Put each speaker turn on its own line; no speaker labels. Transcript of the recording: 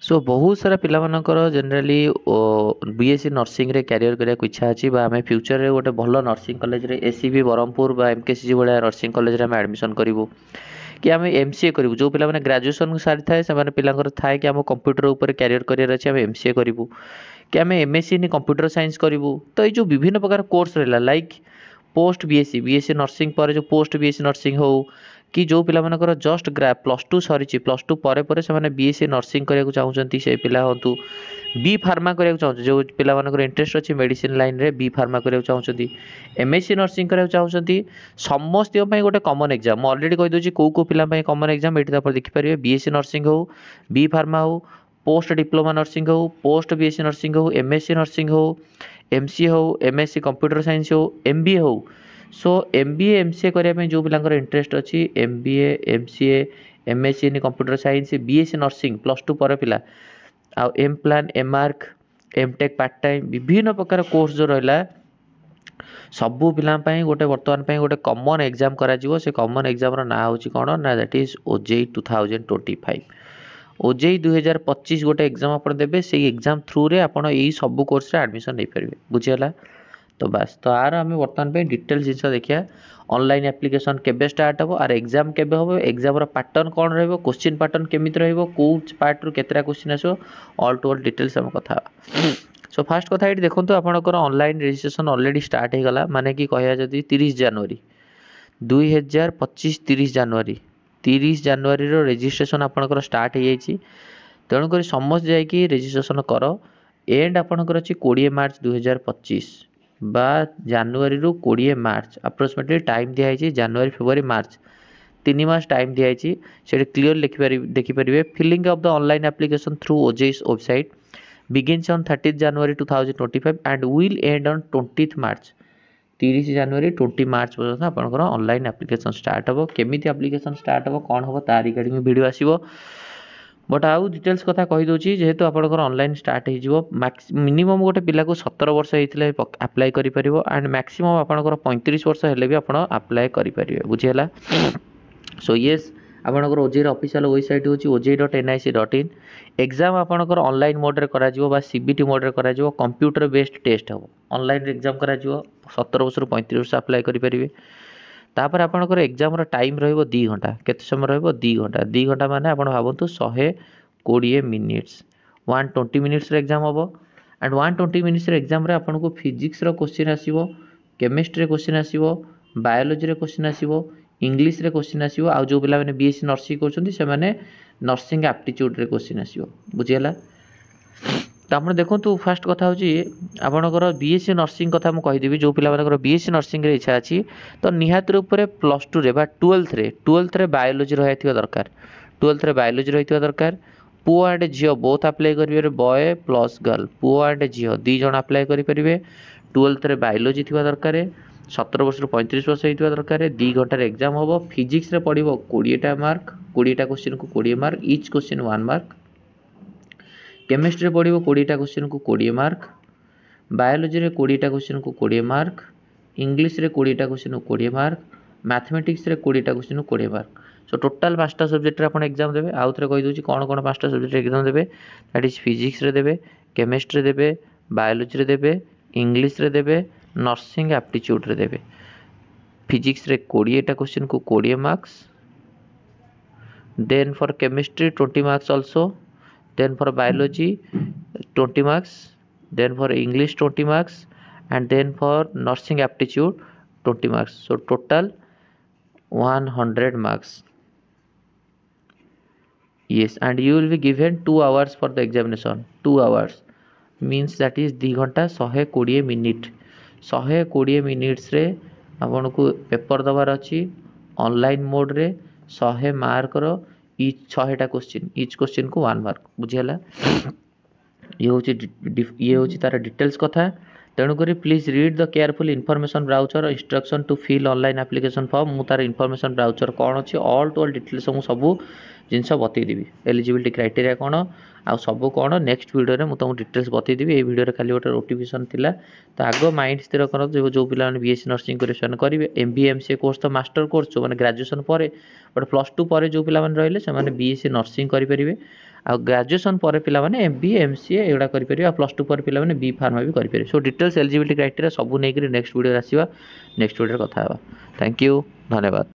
सो बहुत सारा पिलामानकर generally BSc nursing रे कैरियर करने इच्छा अच्छी आम फ्यूचर रे गोटे भल नर्सिंग कॉलेज रे एससीबी ब्रह्मपुर बा एमकेसीजी भाया नर्सिंग कॉलेज रे आम एडमिशन करूँ कि आम एमसीए करूँ जो पिला ग्रेजुएशन सारी थाए से पिलांकर थाए कि आम कंप्यूटर ऊपर कैरियर करियर अच्छे आम एमसीए करूँ कि आम एमएससी इन कंप्यूटर साइंस करूँ तो ये जो विभिन्न प्रकार कोर्स रहा लाइक पोस्ट बीएससी नर्सिंग पर जो पोस्ट बीएससी नर्सिंग हो कि जो पिलाମାନଙ୍କର जस्ट प्लस टू सरी प्लस टू पर से बीएससी नर्सिंग करने चाहते से पिला हूँ बी फार्मा करने चाहते जो पिलाମାନଙ୍କର इंटरेस्ट अच्छी मेडिसिन लाइन रे बी फार्मा करने चाहते एमएससी नर्सिंग करने चाहते समस्त गोटे कमन एग्जाम अलरेडी कहीदे कौ पिला कमन एग्जाम ये देखिपारे बीएससी नर्सिंग हो बी फार्मा हो पोस्ट डिप्लोमा नर्सिंग हो पोस्ट बीएससी नर्सिंग हो एमएससी नर्सिंग हो एमसीए हो एमएससी कंप्यूटर साइंस हो एमबीए हो सो एमबीए एमसीए करने जो पिलांकर इंटरेस्ट अच्छी MBA MCA MSc in computer science BSc nursing plus two पर पिला आउ M plan M arch MTech part time विभिन्न प्रकार कोर्स जो रहा सबू पिला गोटे बर्तमान गोटे कमन एग्जाम करा से कमन एग्जाम ना हूँ कौन ना दैट इज ओजेई 2025 ओजेई 2025 गोटे एग्जाम आप देवे से एग्जाम थ्रू रे आप सबू कोर्स एडमिशन नहीं पारे बुझीगला तो बास तो आर आम बर्तमान पे डिटेल्स जिन देखिए ऑनलाइन एप्लिकेशन केबे स्टार्ट हो आर एग्जाम केबे हो एग्जाम पैटर्न कौन रहिबो क्वेश्चन पैटर्न केमिति रहिबो को पार्ट रु केतरा क्वेश्चन आसो ऑल टू ऑल डिटेल्स हम कथा सो फास्ट कथा ये देखो आपंकर ऑनलाइन रजिस्ट्रेशन ऑलरेडी स्टार्ट हो गला माने कि कहिया जदी 30 जनवरी 2025 30 जनवरी 30 जनवरी रो रजिस्ट्रेशन आपंकर स्टार्ट हो जाइए तेणुक समस्त जाकि रजिस्ट्रेशन कर एंड आपंकर अच्छी 20 मार्च 2025 बा जनवरी रु 20 मार्च अप्रोक्सीमेटली टाइम दिखाई जनवरी फेब्रुआरी मार्च 3 मास टाइम दिखाई से क्लीयर देखिपारे filling of the online application through ओजेईस website begins on 30th January 2025 and will end on 20th March 30 जनवरी 20 मार्च पर्यटन आपंकर ऑनलाइन एप्लिकेशन स्टार्ट हम केमी एप्लिकेशन स्टार्ट हम कौन हम तार रिगार्डिंग वीडियो आसो बट आउ डिटेल्स कथा कहीदे जेहेतु आपंकर ऑनलाइन स्टार्ट हो मिनिमम गोटे पिला को 17 वर्ष होता आप्लाय करें एंड मैक्सिमम आपंकर 35 वर्ष हेल्ले भी आप आप्लाय करेंगे बुझीगला सो येस आपंकर ओजेई ऑफिशियल वेबसाइट हूँ ojei.nic.in एग्जाम आपंकर ऑनलाइन मोड्रे करा सीबीटी मोड्रे करा कंप्यूटर बेस्ड टेस्ट हम ऑनलाइन एग्जाम करा 17 वर्ष 35 वर्ष आप्लाय करेंगे तापर आपंकर एग्जाम टाइम रहिबो 2 घंटा केते समय रहिबो 2 घंटा माने आपण भाबंतु 120 मिनिट्स 120 मिनिट्स रे एग्जाम हबो एंड 120 मिनिट्स रे एग्जाम रे आपन को फिजिक्स रो क्वेश्चन आसीबो केमिस्ट्री रे क्वेश्चन आसीबो बायोलॉजी रे क्वेश्चन आसीबो इंग्लिश रे क्वेश्चन आसीबो आ जो पिला माने बीएससी नर्सिंग करछन्ती से माने नर्सिंग एप्टीट्यूड रे क्वेश्चन आसीबो बुझियला तो आप देखो फास्ट कथा हूँ आपंकर बीएससी नर्सिंग कथा मुझे कहीदेवी जो पिला बीएससी नर्सिंग रे इच्छा अच्छी तो निहाती रूप प्लस टू रे ट्वेल्थ रे बायोलॉजी रही दरकार 12th रे बायोलॉजी रही दरकार पुओ एंड झील बोथ आप्लाय करेंगे बॉय प्लस गर्ल पुओ एंड झील 2 जन आप्लाय करेंगे 12th रे बायोलॉजी थी दरकार 17 वर्ष 35 वर्ष होता दरकार 2 घंटार एग्जाम हम फिजिक्स रे पड़ो 20टा मार्क 20टा क्वेश्चन को 20 mark each question 1 mark chemistry पड़ो 20टा क्वेश्चन को 20 मार्क बायोलॉजी रे 20टा क्वेश्चन को 20 मार्क इंग्लिश रे 20टा क्वेश्चन को 20 मार्क मैथमेटिक्स रे 20टा क्वेश्चन को 20 मार्क सो टोटाल 5टा सब्जेक्ट रे आपण एग्जाम देबे आउ थरे कहि दोची कोन कोन 5टा सब्जेक्ट रे एग्जाम देबे दैट इज फिजिक्स रे देबे केमिस्ट्री रे देबे बायोलॉजी रे देबे इंग्लिश रे देबे नर्सिंग एप्टीट्यूड रे देबे फिजिक्स रे 20टा क्वेश्चन को 20 marks then for chemistry 20 marks also then for biology 20 marks then for english 20 marks and then for nursing aptitude 20 marks so total 100 marks yes and you will be given 2 hours for the examination 2 hours means that is 2 घंटा 120 minute 120 minutes रे आपन को paper दबार अच्छी online mode रे 100 mark रो each 6टा question each question को 1 mark बुझीगला ये हूँ तार डिटेल्स कथा तेणुक please read the careful information brochure instruction to fill online application form मु तार इनफॉरमेशन ब्राउचर कौन अच्छी ऑल टू ऑल डिटेल्स मुझे सब जिनस बतईदेवी एलिजिबिलिटी क्राइटेरिया कौन आ सब कौन नेक्स्ट वीडियो में तुमको डिटेल्स बतईदेवी ये वीडियो खाली गोटे नोटिफिकेशन थिला तो आग माइंड स्थिर कर जो पिला बीएससी नर्सिंग करेंगे करेंगे एमबीए एमसीए कोर्स तो मास्टर कोर्स जो मैंने ग्रेजुएशन पर बट प्लस टू पर जो पिला रही है बीएससी नर्सिंग करेंगे आ ग्रेजुएशन पर पिला एमबीए एमसीए एगुड़ा करेंगे प्लस टू पर पिला बी फार्मा भी करेंगे सो डिटेल्स एलिजिबिलिटी क्राइटेरिया सब नहीं नेक्स्ट वीडियो आसवा नेक्स्ट वीडियो कथा थैंक यू धन्यवाद।